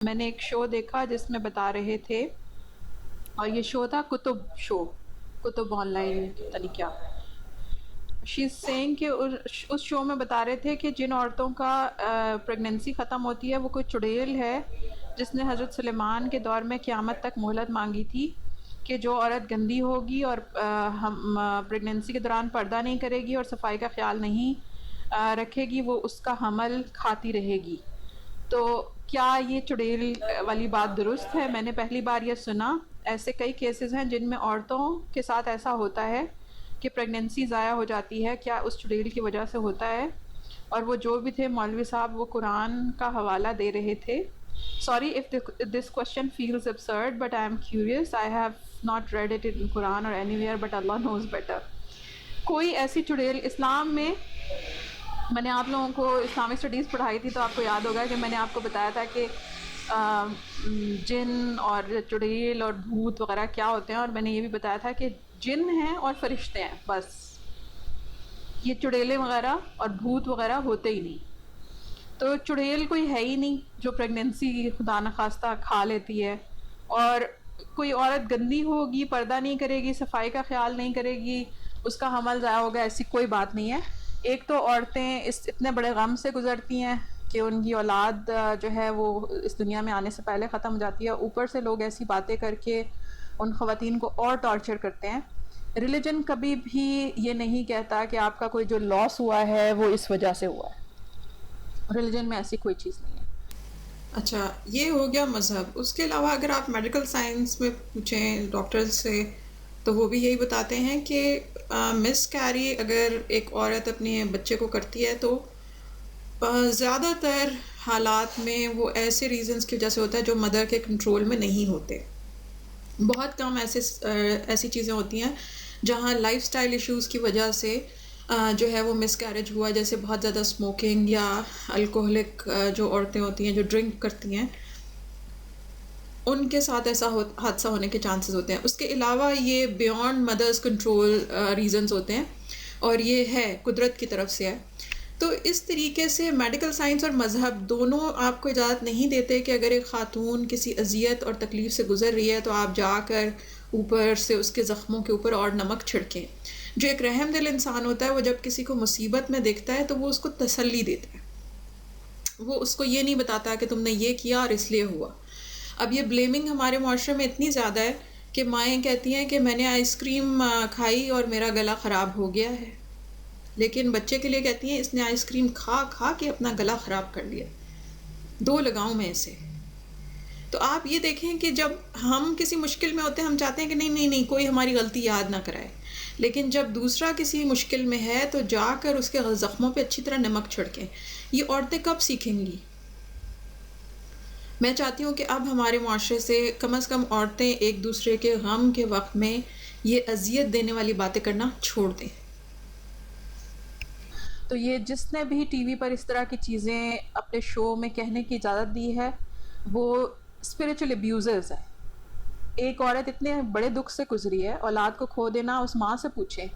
میں نے ایک شو دیکھا جس میں بتا رہے تھے، اور یہ شو تھا کتب شو، کتب آن لائن پتہ نہیں کیا. شی از سینگ کہ اس شو میں بتا رہے تھے کہ جن عورتوں کا پریگننسی ختم ہوتی ہے وہ کوئی چڑیل ہے جس نے حضرت سلیمان کے دور میں قیامت تک مہلت مانگی تھی کہ جو عورت گندی ہوگی اور پریگننسی کے دوران پردہ نہیں کرے گی اور صفائی کا خیال نہیں رکھے گی، وہ اس کا حمل کھاتی رہے گی. تو کیا یہ چڑیل والی بات درست ہے؟ میں نے پہلی بار یہ سنا. ایسے کئی کیسز ہیں جن میں عورتوں کے ساتھ ایسا ہوتا ہے کہ پریگننسی ضائع ہو جاتی ہے. کیا اس چڑیل کی وجہ سے ہوتا ہے؟ اور وہ جو بھی تھے مولوی صاحب وہ قرآن کا حوالہ دے رہے تھے. Sorry if this question feels absurd, but I am curious. I have not read it in Quran or anywhere, but Allah knows better. کوئی ایسی چڑیل اسلام میں نے آپ لوگوں کو اسلامک اسٹڈیز پڑھائی تھی تو آپ کو یاد ہوگا کہ میں نے آپ کو بتایا تھا کہ جن اور چڑیل اور بھوت وغیرہ کیا ہوتے ہیں، اور میں نے یہ بھی بتایا تھا کہ جن ہیں اور فرشتے ہیں، بس یہ چڑیلیں وغیرہ اور بھوت وغیرہ ہوتے ہی نہیں. تو چڑیل کوئی ہے ہی نہیں جو پریگننسی خدا نخواستہ کھا لیتی ہے. اور کوئی عورت گندی ہوگی، پردہ نہیں کرے گی، صفائی کا خیال نہیں کرے گی، اس کا حمل ضائع ہوگا، ایسی کوئی بات نہیں ہے. ایک تو عورتیں اتنے بڑے غم سے گزرتی ہیں کہ ان کی اولاد جو ہے وہ اس دنیا میں آنے سے پہلے ختم ہو جاتی ہے، اوپر سے لوگ ایسی باتیں کر کے ان خواتین کو اور ٹارچر کرتے ہیں. ریلیجن کبھی بھی یہ نہیں کہتا کہ آپ کا کوئی جو لاس ہوا ہے وہ اس وجہ سے ہوا ہے. ریلیجن میں ایسی کوئی چیز نہیں ہے. اچھا، یہ ہو گیا مذہب. اس کے علاوہ اگر آپ میڈیکل سائنس میں پوچھیں ڈاکٹر سے تو وہ بھی یہی بتاتے ہیں کہ مس کیری اگر ایک عورت اپنے بچے کو کرتی ہے تو زیادہ تر حالات میں وہ ایسے ریزنز کی وجہ سے ہوتا ہے جو مدر کے کنٹرول میں نہیں ہوتے. بہت کم ایسی چیزیں ہوتی ہیں جہاں لائف سٹائل ایشوز کی وجہ سے جو ہے وہ مس کیریج ہوا، جیسے بہت زیادہ اسموکنگ یا الکوہلک جو عورتیں ہوتی ہیں جو ڈرنک کرتی ہیں ان کے ساتھ ایسا حادثہ ہونے کے چانسز ہوتے ہیں. اس کے علاوہ یہ بیونڈ مدرز کنٹرول ریزنز ہوتے ہیں اور یہ ہے قدرت کی طرف سے ہے. تو اس طریقے سے میڈیکل سائنس اور مذہب دونوں آپ کو اجازت نہیں دیتے کہ اگر ایک خاتون کسی اذیت اور تکلیف سے گزر رہی ہے تو آپ جا کر اوپر سے اس کے زخموں کے اوپر اور نمک چھڑکیں. جو ایک رحم دل انسان ہوتا ہے وہ جب کسی کو مصیبت میں دیکھتا ہے تو وہ اس کو تسلی دیتا ہے، وہ اس کو یہ نہیں بتاتا کہ تم نے یہ کیا اور اس لیے ہوا. اب یہ بلیمنگ ہمارے معاشرے میں اتنی زیادہ ہے کہ مائیں کہتی ہیں کہ میں نے آئس کریم کھائی اور میرا گلا خراب ہو گیا ہے، لیکن بچے کے لیے کہتی ہیں اس نے آئس کریم کھا کھا کے اپنا گلا خراب کر لیا، دو لگاؤں میں اسے. تو آپ یہ دیکھیں کہ جب ہم کسی مشکل میں ہوتے ہیں ہم چاہتے ہیں کہ نہیں کوئی ہماری غلطی یاد نہ کرائے، لیکن جب دوسرا کسی مشکل میں ہے تو جا کر اس کے زخموں پہ اچھی طرح نمک چھڑکیں. یہ عورتیں کب سیکھیں گی؟ میں چاہتی ہوں کہ اب ہمارے معاشرے سے کم از کم عورتیں ایک دوسرے کے غم کے وقت میں یہ اذیت دینے والی باتیں کرنا چھوڑ دیں. تو یہ جس نے بھی ٹی وی پر اس طرح کی چیزیں اپنے شو میں کہنے کی اجازت دی ہے وہ اسپریچول ابیوزرز ہے. ایک عورت اتنے بڑے دکھ سے گزری ہے، اولاد کو کھو دینا اس ماں سے پوچھیں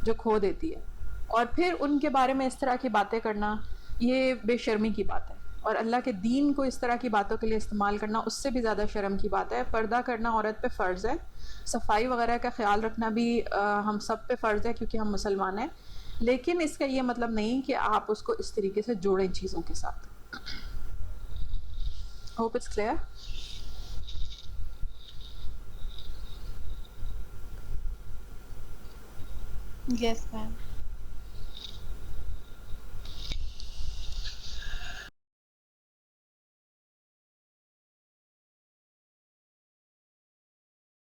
جو کھو دیتی ہے، اور پھر ان کے بارے میں اس طرح کی باتیں کرنا یہ بے شرمی کی بات ہے. اور اللہ کے دین کو اس طرح کی باتوں کے لیے استعمال کرنا اس سے بھی زیادہ شرم کی بات ہے. پردہ کرنا عورت پہ فرض ہے، صفائی وغیرہ کا خیال رکھنا بھی ہم سب پہ فرض ہے کیونکہ ہم مسلمان ہیں، لیکن اس کا یہ مطلب نہیں کہ آپ اس کو اس طریقے سے جوڑیں چیزوں کے ساتھ. Hope it's clear. Yes ma'am.